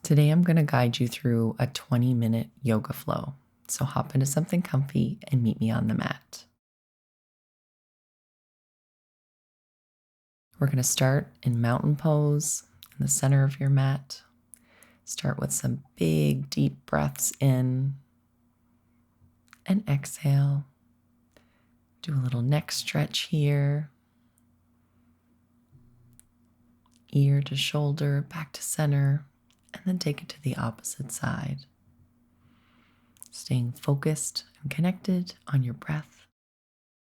Today, I'm going to guide you through a 20-minute yoga flow. So hop into something comfy and meet me on the mat. We're going to start in mountain pose in the center of your mat. Start with some big, deep breaths in and exhale. Do a little neck stretch here. Ear to shoulder, back to center, and then take it to the opposite side. Staying focused and connected on your breath.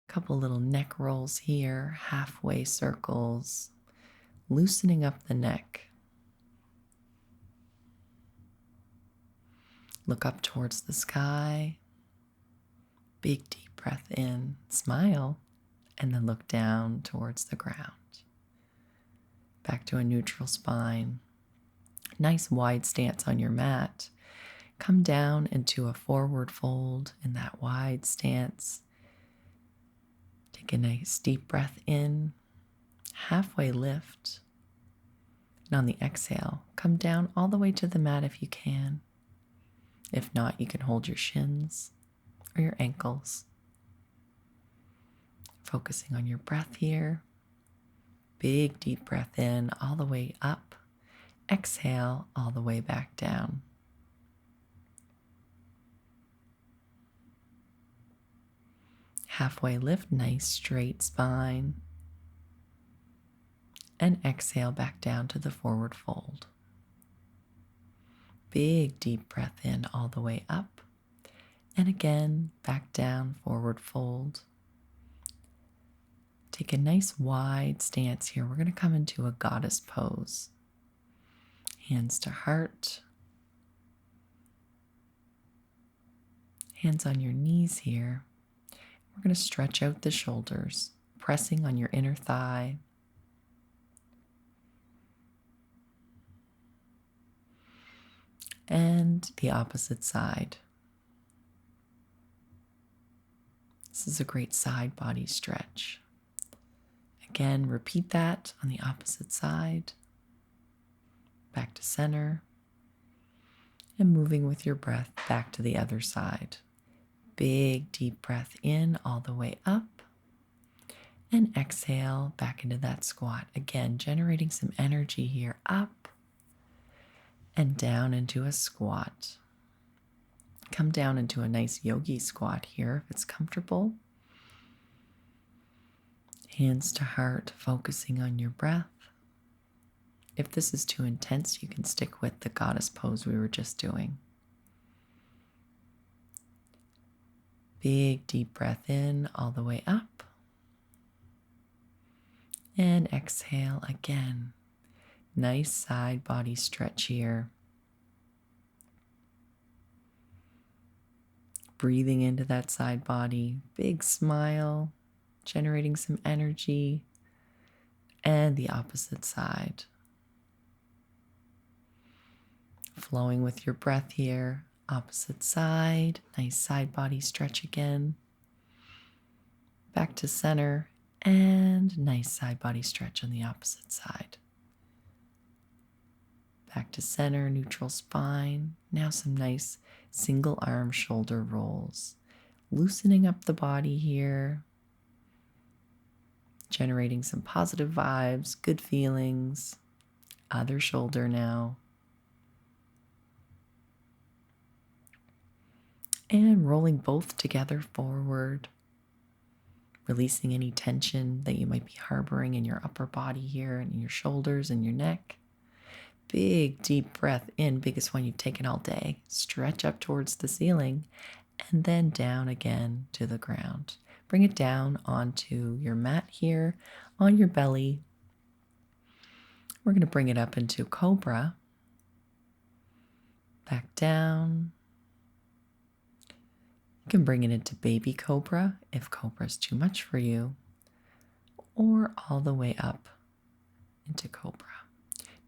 Couple little neck rolls here, halfway circles, loosening up the neck. Look up towards the sky. Big deep breath in, smile, and then look down towards the ground. Back to a neutral spine. Nice wide stance on your mat. Come down into a forward fold in that wide stance. Take a nice deep breath in, halfway lift. And on the exhale, come down all the way to the mat if you can. If not, you can hold your shins or your ankles. Focusing on your breath here. Big deep breath in all the way up. Exhale all the way back down. Halfway lift, nice straight spine. And exhale back down to the forward fold. Big deep breath in all the way up. And again, back down, forward fold. Take a nice wide stance here. We're going to come into a goddess pose. Hands to heart. Hands on your knees here. We're going to stretch out the shoulders, pressing on your inner thigh. And the opposite side. This is a great side body stretch. Again, repeat that on the opposite side. Back to center. And moving with your breath back to the other side. Big deep breath in all the way up. And exhale back into that squat. Again, generating some energy here up and down into a squat. Come down into a nice yogi squat here if it's comfortable. Hands to heart, focusing on your breath. If this is too intense, you can stick with the goddess pose we were just doing. Big deep breath in all the way up. And exhale again. Nice side body stretch here. Breathing into that side body. Big smile, generating some energy. And the opposite side. Flowing with your breath here. Opposite side. Nice side body stretch again. Back to center. And nice side body stretch on the opposite side. Back to center, neutral spine. Now some nice single arm shoulder rolls. Loosening up the body here. Generating some positive vibes, good feelings. Other shoulder now. And rolling both together forward. Releasing any tension that you might be harboring in your upper body here and in your shoulders and your neck. Big deep breath in, biggest one you've taken all day. Stretch up towards the ceiling and then down again to the ground. Bring it down onto your mat here on your belly. We're going to bring it up into cobra. Back down. You can bring it into baby cobra if cobra is too much for you, or all the way up into cobra.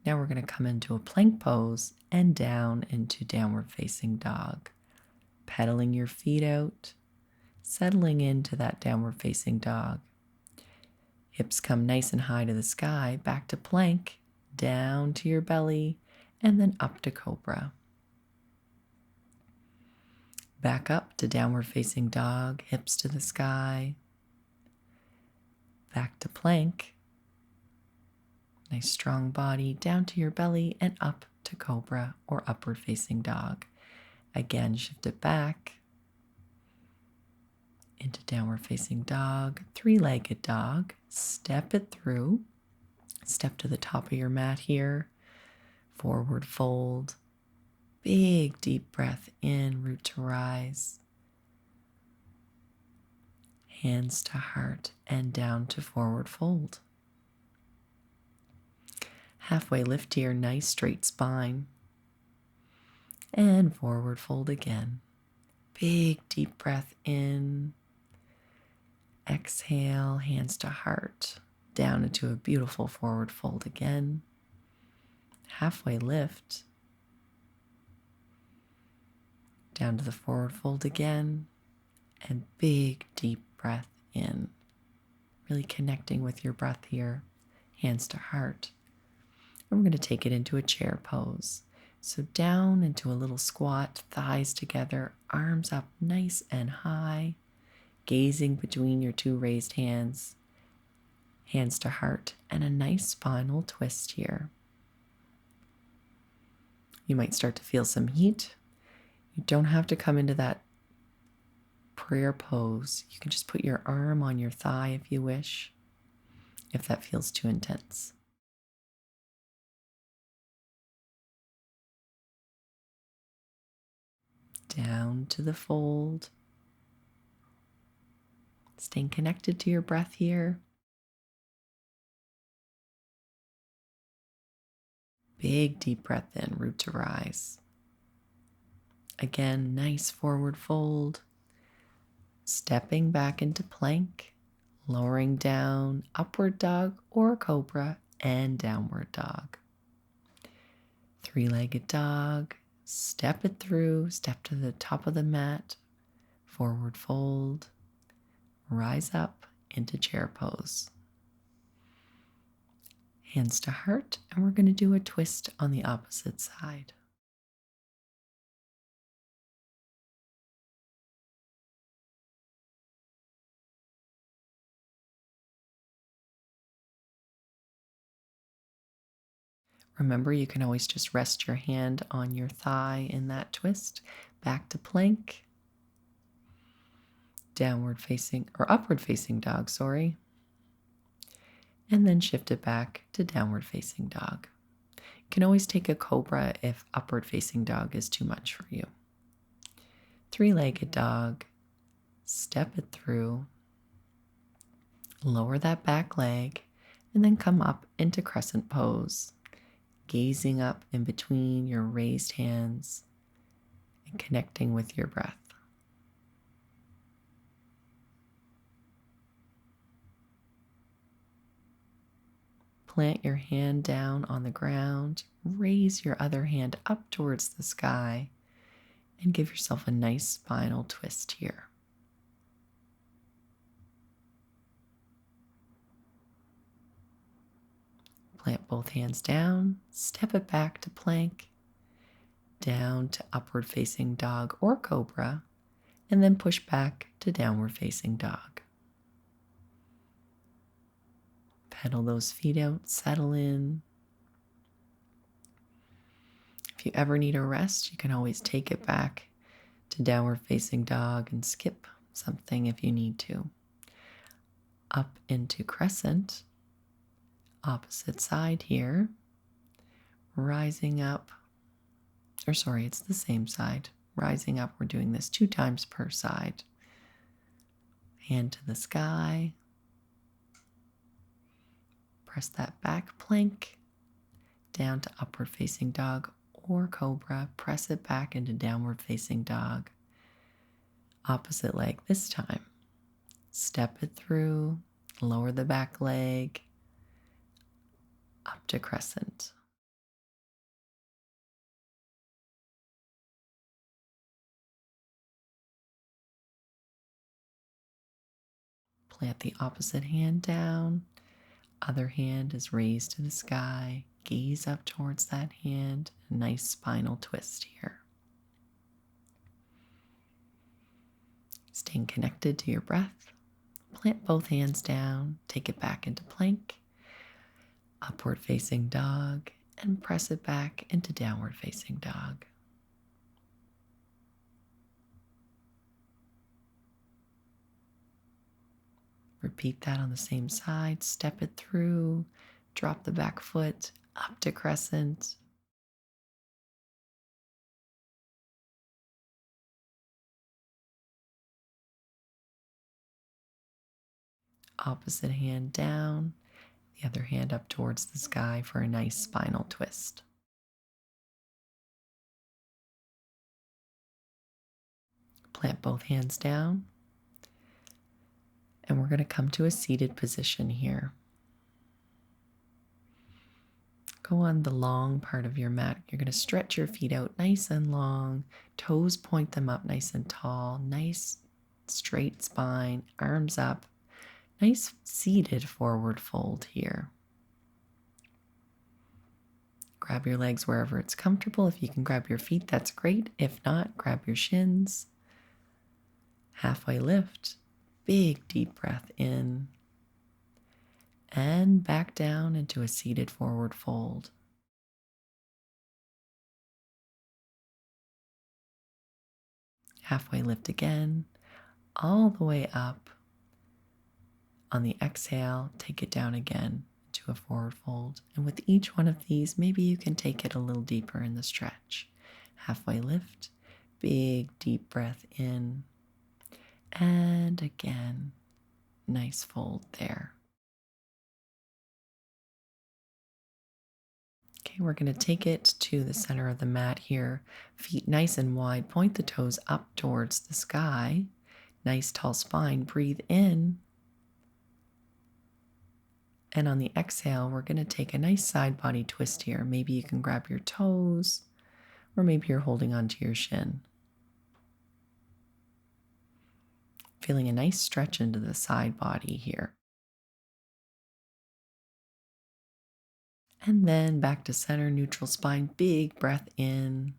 Now we're going to come into a plank pose and down into downward facing dog. Pedaling your feet out, settling into that downward facing dog. Hips come nice and high to the sky, back to plank, down to your belly, and then up to cobra. Back up to downward facing dog, hips to the sky. Back to plank. Nice strong body down to your belly and up to cobra or upward facing dog. Again, shift it back into downward facing dog, three-legged dog. Step it through. Step to the top of your mat here. Forward fold. Big deep breath in, root to rise. Hands to heart and down to forward fold. Halfway lift to your nice straight spine. And forward fold again. Big deep breath in. Exhale, hands to heart. Down into a beautiful forward fold again. Halfway lift. Down to the forward fold again. And big deep breath in. Really connecting with your breath here. Hands to heart. And we're going to take it into a chair pose. So down into a little squat, thighs together, arms up nice and high, gazing between your two raised hands, hands to heart, and a nice spinal twist here. You might start to feel some heat. You don't have to come into that prayer pose. You can just put your arm on your thigh if you wish, if that feels too intense. Down to the fold. Staying connected to your breath here. Big deep breath in, root to rise. Again, nice forward fold. Stepping back into plank, lowering down, upward dog or cobra, and downward dog. Three-legged dog, step it through, step to the top of the mat, forward fold, rise up into chair pose. Hands to heart, and we're going to do a twist on the opposite side. Remember, you can always just rest your hand on your thigh in that twist. Back to plank. Downward facing, or upward facing dog, sorry. And then shift it back to downward facing dog. You can always take a cobra if upward facing dog is too much for you. Three-legged dog. Step it through. Lower that back leg. And then come up into crescent pose. Gazing up in between your raised hands and connecting with your breath. Plant your hand down on the ground, raise your other hand up towards the sky, and give yourself a nice spinal twist here. Plant both hands down, step it back to plank, down to upward facing dog or cobra, and then push back to downward facing dog. Pedal those feet out, settle in. If you ever need a rest, you can always take it back to downward facing dog and skip something if you need to. Up into crescent. Opposite side here, rising up, or sorry, it's the same side. Rising up, we're doing this 2 times per side. Hand to the sky. Press that back plank down to upward facing dog or cobra. Press it back into downward facing dog. Opposite leg this time. Step it through, lower the back leg, up to crescent. Plant the opposite hand down. Other hand is raised to the sky, Gaze up towards that hand. A nice spinal twist here. Staying connected to your breath. Plant both hands down. Take it back into plank. Upward facing dog. And press it back into downward facing dog. Repeat that on the same side. Step it through. Drop the back foot up to crescent. Opposite hand down. The other hand up towards the sky for a nice spinal twist. Plant both hands down. And we're going to come to a seated position here. Go on the long part of your mat. You're going to stretch your feet out nice and long. Toes point them up nice and tall. Nice straight spine. Arms up. Nice seated forward fold here. Grab your legs wherever it's comfortable. If you can grab your feet, that's great. If not, grab your shins. Halfway lift. Big deep breath in. And back down into a seated forward fold. Halfway lift again. All the way up. On the exhale, take it down again to a forward fold. And with each one of these, maybe you can take it a little deeper in the stretch. Halfway lift, big deep breath in. And again, nice fold there. Okay, we're going to take it to the center of the mat here. Feet nice and wide. Point the toes up towards the sky. Nice tall spine. Breathe in. And on the exhale, we're going to take a nice side body twist here. Maybe you can grab your toes, or maybe you're holding onto your shin. Feeling a nice stretch into the side body here. And then back to center, neutral spine, big breath in.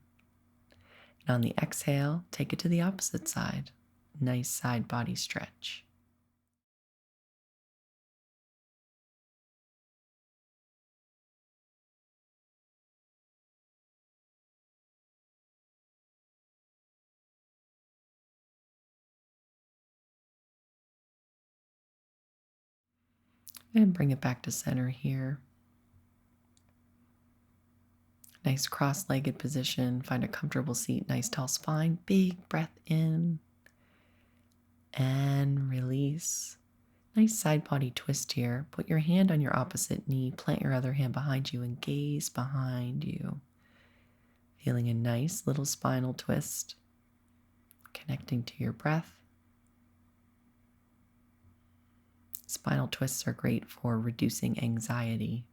And on the exhale, take it to the opposite side. Nice side body stretch. And bring it back to center here. Nice cross-legged position. Find a comfortable seat. Nice tall spine. Big breath in. And release. Nice side body twist here. Put your hand on your opposite knee. Plant your other hand behind you and gaze behind you. Feeling a nice little spinal twist. Connecting to your breath. Spinal twists are great for reducing anxiety.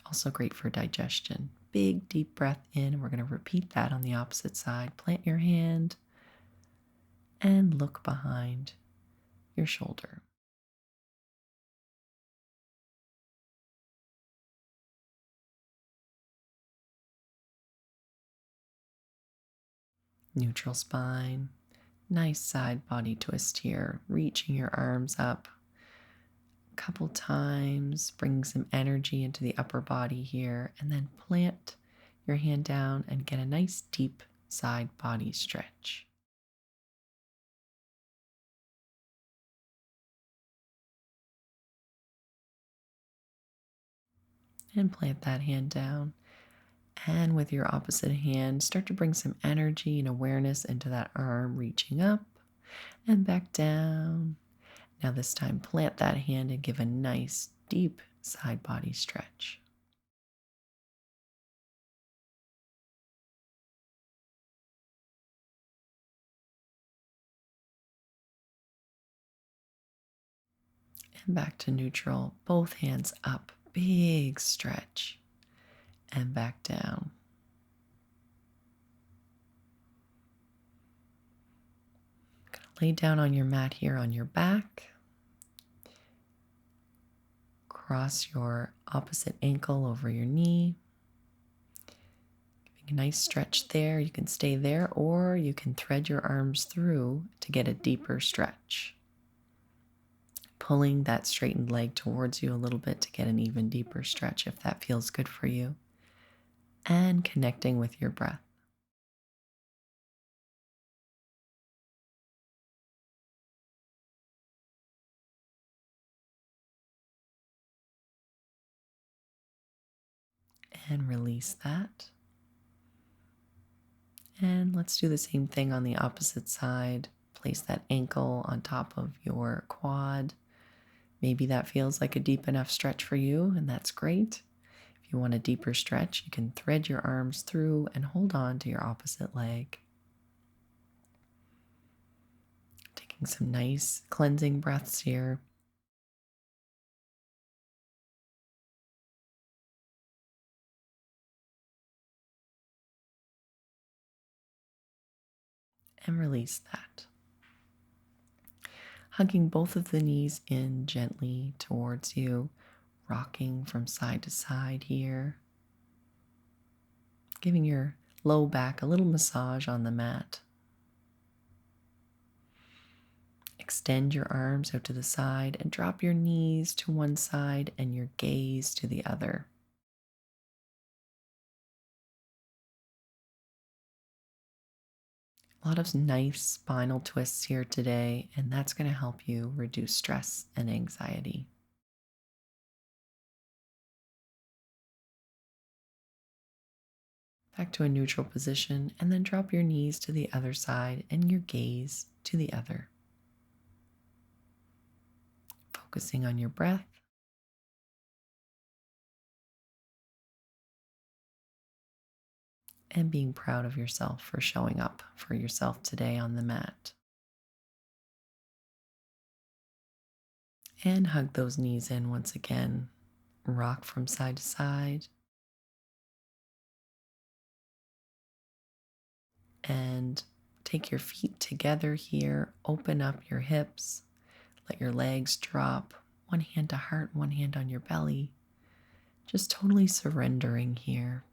Also great for digestion. Big deep breath in, and we're going to repeat that on the opposite side. Plant your hand and look behind your shoulder. Neutral spine. Nice side body twist here. Reaching your arms up a couple times. Bring some energy into the upper body here. And then plant your hand down and get a nice deep side body stretch. And plant that hand down. And with your opposite hand, start to bring some energy and awareness into that arm, reaching up and back down. Now this time, plant that hand and give a nice, deep side body stretch. And back to neutral, both hands up, big stretch, and back down. Lay down on your mat here on your back. cross your opposite ankle over your knee. Giving a nice stretch there. You can stay there, or you can thread your arms through to get a deeper stretch. Pulling that straightened leg towards you a little bit to get an even deeper stretch if that feels good for you. And connecting with your breath. And release that. And let's do the same thing on the opposite side. Place that ankle on top of your quad. Maybe that feels like a deep enough stretch for you, and that's great. If you want a deeper stretch, you can thread your arms through and hold on to your opposite leg. Taking some nice cleansing breaths here. And release that. Hugging both of the knees in gently towards you, rocking from side to side here. Giving your low back a little massage on the mat. Extend your arms out to the side and drop your knees to one side and your gaze to the other. A lot of nice spinal twists here today, and that's going to help you reduce stress and anxiety. Back to a neutral position, and then drop your knees to the other side and your gaze to the other. Focusing on your breath. And being proud of yourself for showing up for yourself today on the mat. And hug those knees in once again. Rock from side to side. And take your feet together here. Open up your hips. Let your legs drop. One hand to heart, one hand on your belly. Just totally surrendering here.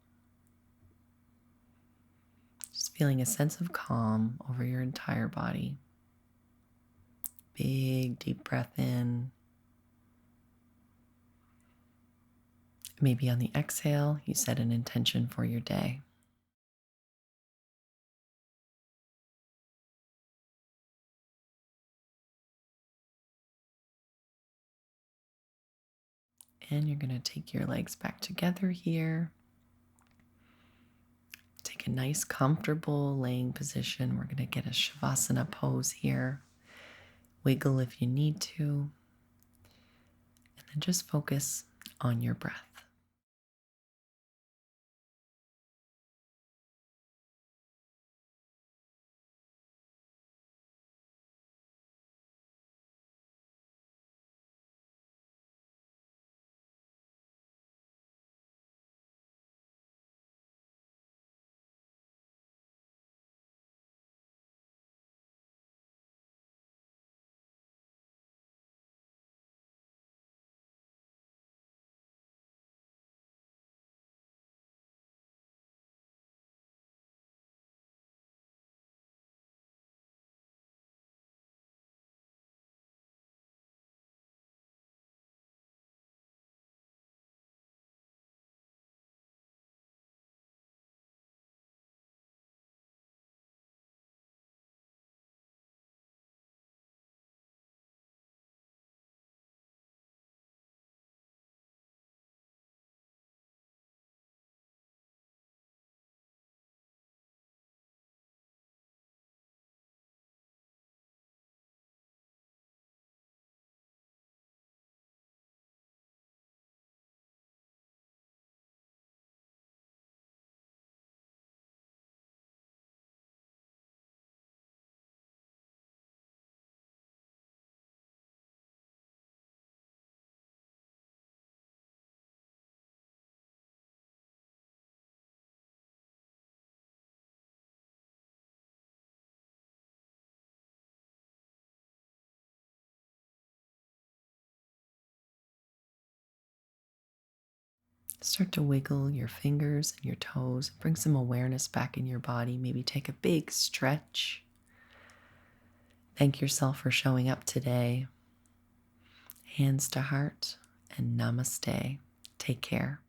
Just feeling a sense of calm over your entire body. Big, deep breath in. Maybe on the exhale, you set an intention for your day. And you're going to take your legs back together here. Take a nice, comfortable laying position. We're going to get a Shavasana pose here. Wiggle if you need to. And then just focus on your breath. Start to wiggle your fingers and your toes. Bring some awareness back in your body. Maybe take a big stretch. Thank yourself for showing up today. Hands to heart and namaste. Take care.